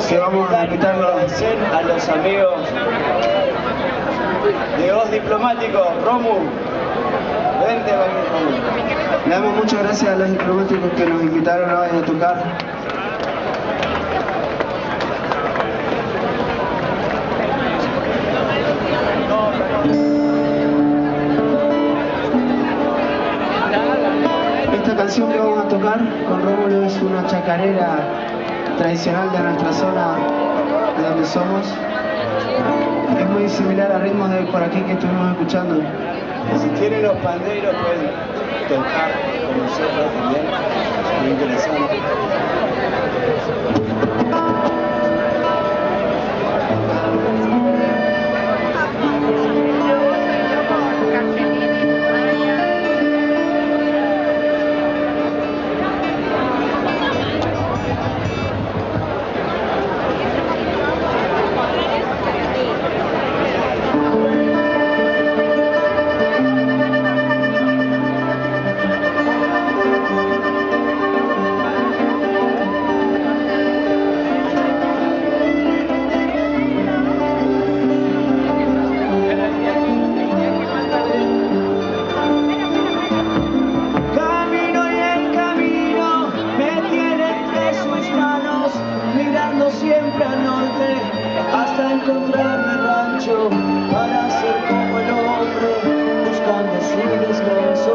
que vamos a invitarlos a los amigos de Voz Diplomático. Romu, vente, Romu. Le damos muchas gracias a los diplomáticos que nos invitaron hoy a tocar. Esta canción que vamos a tocar con Rómulo es una chacarera tradicional de nuestra zona, de donde somos. Es muy similar a ritmos de por aquí que estuvimos escuchando. Si tienen los panderos pueden tocar con nosotros también. Muy interesante. Siempre al norte hasta encontrar mi rancho para ser como el hombre buscando su descanso.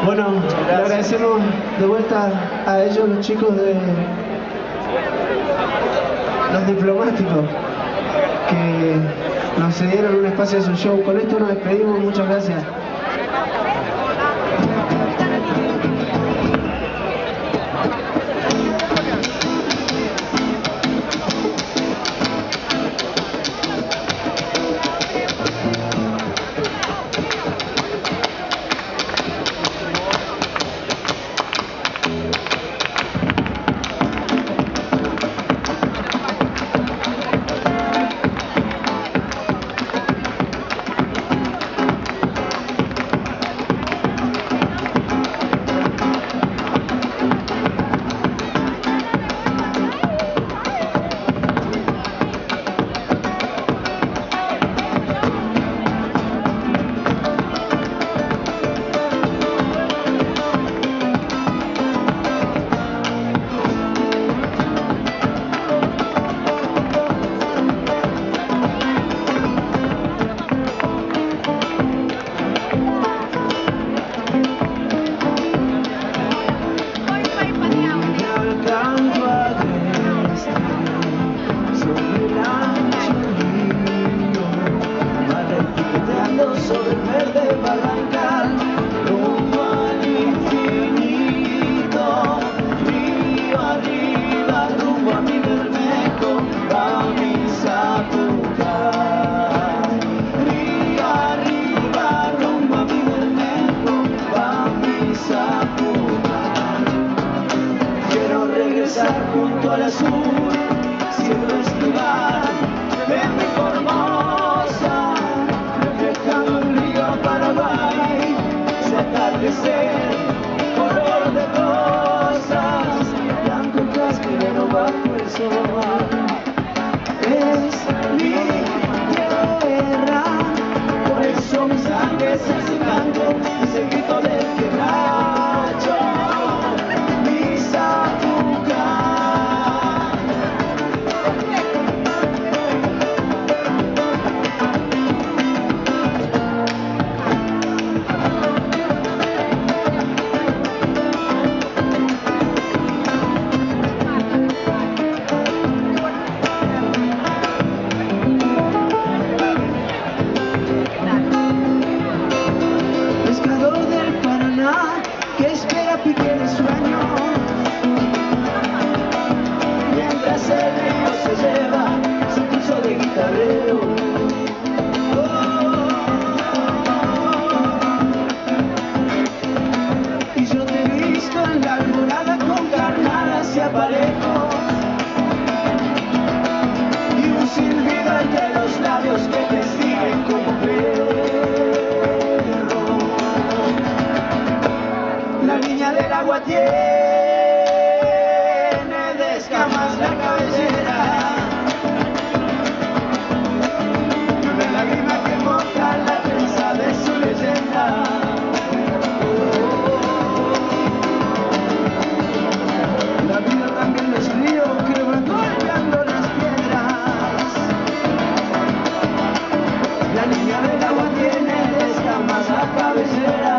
Bueno, le agradecemos de vuelta a ellos, los chicos de los diplomáticos, que nos cedieron un espacio de su show. Con esto nos despedimos, muchas gracias. verde barrancal, rumbo al infinito, río arriba, rumbo a mi Bermejo, a mi Zapucar. Río arriba, rumbo a mi Bermejo, a mi Zapucar. Quiero regresar junto al azul, cielo estival de mi Formosa, reflejando el río Paraguay, su atardecer, color de rosas, blanco casquilero bajo el sol. Es mi tierra, por eso mi sangre es ese canto, es el grito del quebracho, mi Zapucar. Pescador del Paraná, que espera pique de sueño, mientras el río se lleva su pulso de guitarrero. Y yo te he visto en la alborada con carnadas y aparejos, y un silbido entre los labios que te siguen como perro. La niña del agua tiene de escamas la cabellera, y una lágrima que moja la trenza de su leyenda. La vida también es río que va golpeando las piedras. La niña del agua tiene de escamas la cabellera.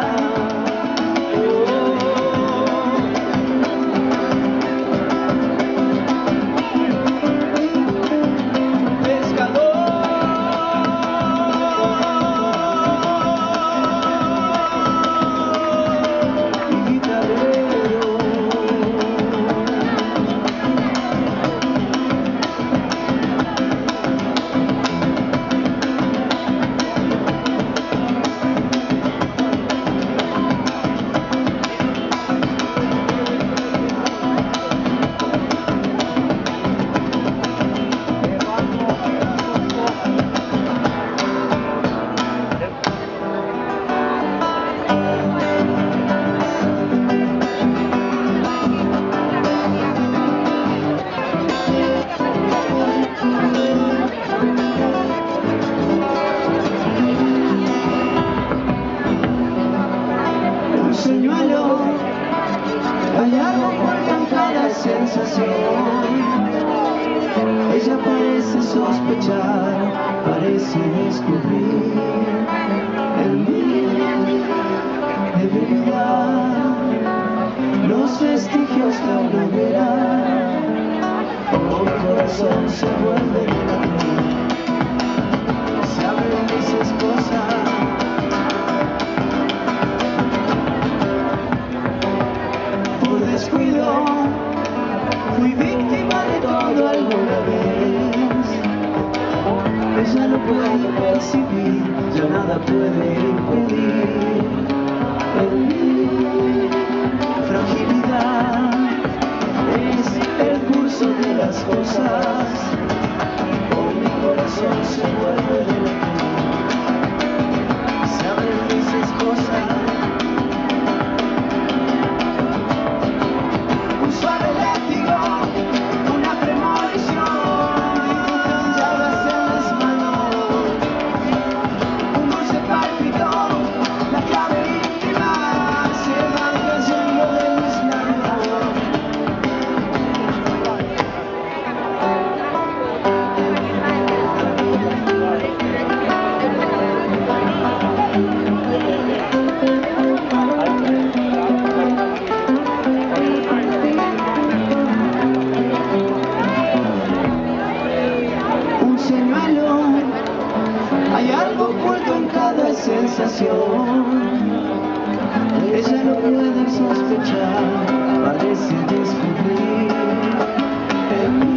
Un señuelo bailado por cada sensación. Ella parece sospechar, parece descubrir en mi debilidad los vestigios de una hoguera. Mi corazón se vuelve de la piel, se abren mis esposas. Descuido, fui víctima de todo alguna vez. Ella lo puede percibir, ya nada puede impedir en mi fragilidad. Es el curso de las cosas, con mi corazón se vuelve de la piel, se abren mis esposas. Ella no puede sospechar, parece descubrir en mí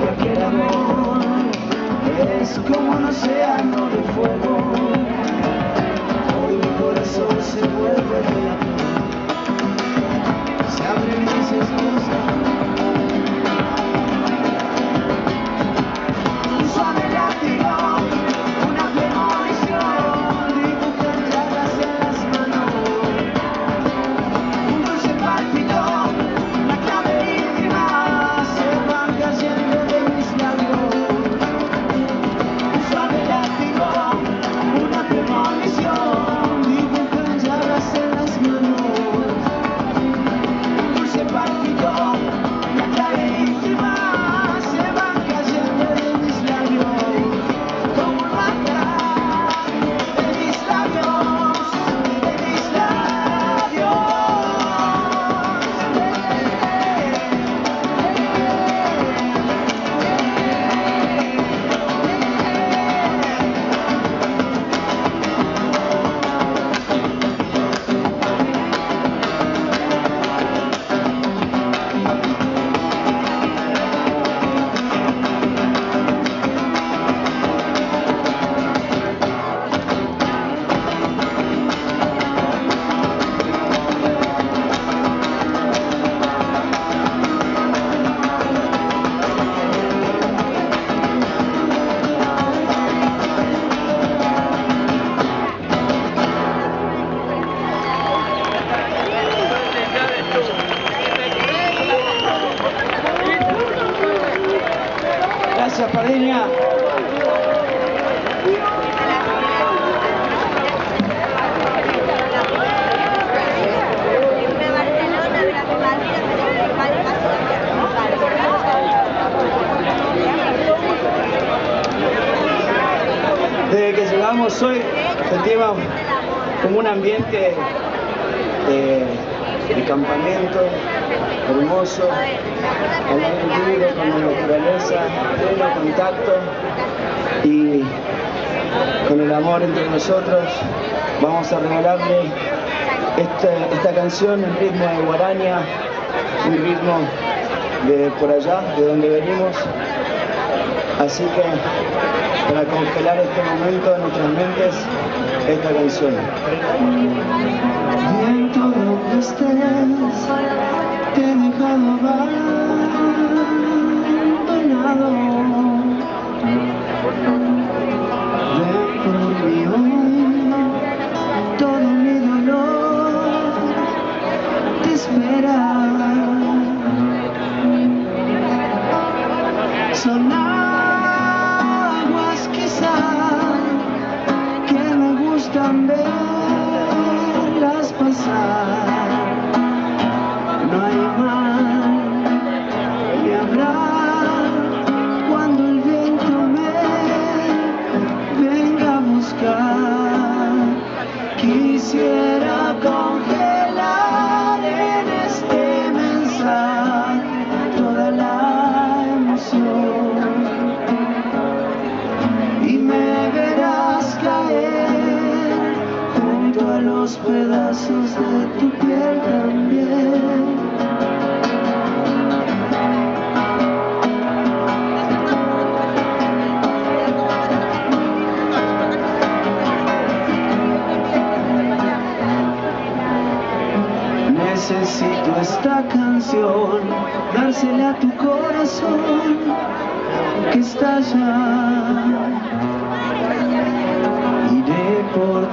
que aquel amor es como un océano de fuego. Hoy mi corazón se vuelve relato, se abren y se escurren. Un suave látigo, una premonición, dibujan llagas en las manos. Un dulce pálpito, una clave íntima, se van cayendo de mis labios. Un suave látigo, una premonición, dibujan llagas en las manos. Un dulce pálpito, una clave íntima, se van cayendo de mis labios, como un manjar de mis labios, de mis labios. Gracias, Pardiña. Desde que llegamos hoy sentimos como un ambiente de campamento hermoso, al aire libre, con la naturaleza, pleno contacto y con el amor entre nosotros. Vamos a regalarle esta canción en ritmo de guaraña, un ritmo de por allá, de donde venimos. Así que para congelar este momento en nuestras mentes, esta canción. Viento donde estés, te he dejado abandonado. Ven por mí hoy, todo mi dolor te espera. Son aguas quizás que me gustan verlas pasar. No hay mal ni hablar cuando el viento me venga a buscar. Quisiera congelar en este mensaje toda la emoción y me verás caer junto a los pedazos de tu piel también. Necesito esta canción, dársela a tu corazón que está allá. Iré por ti.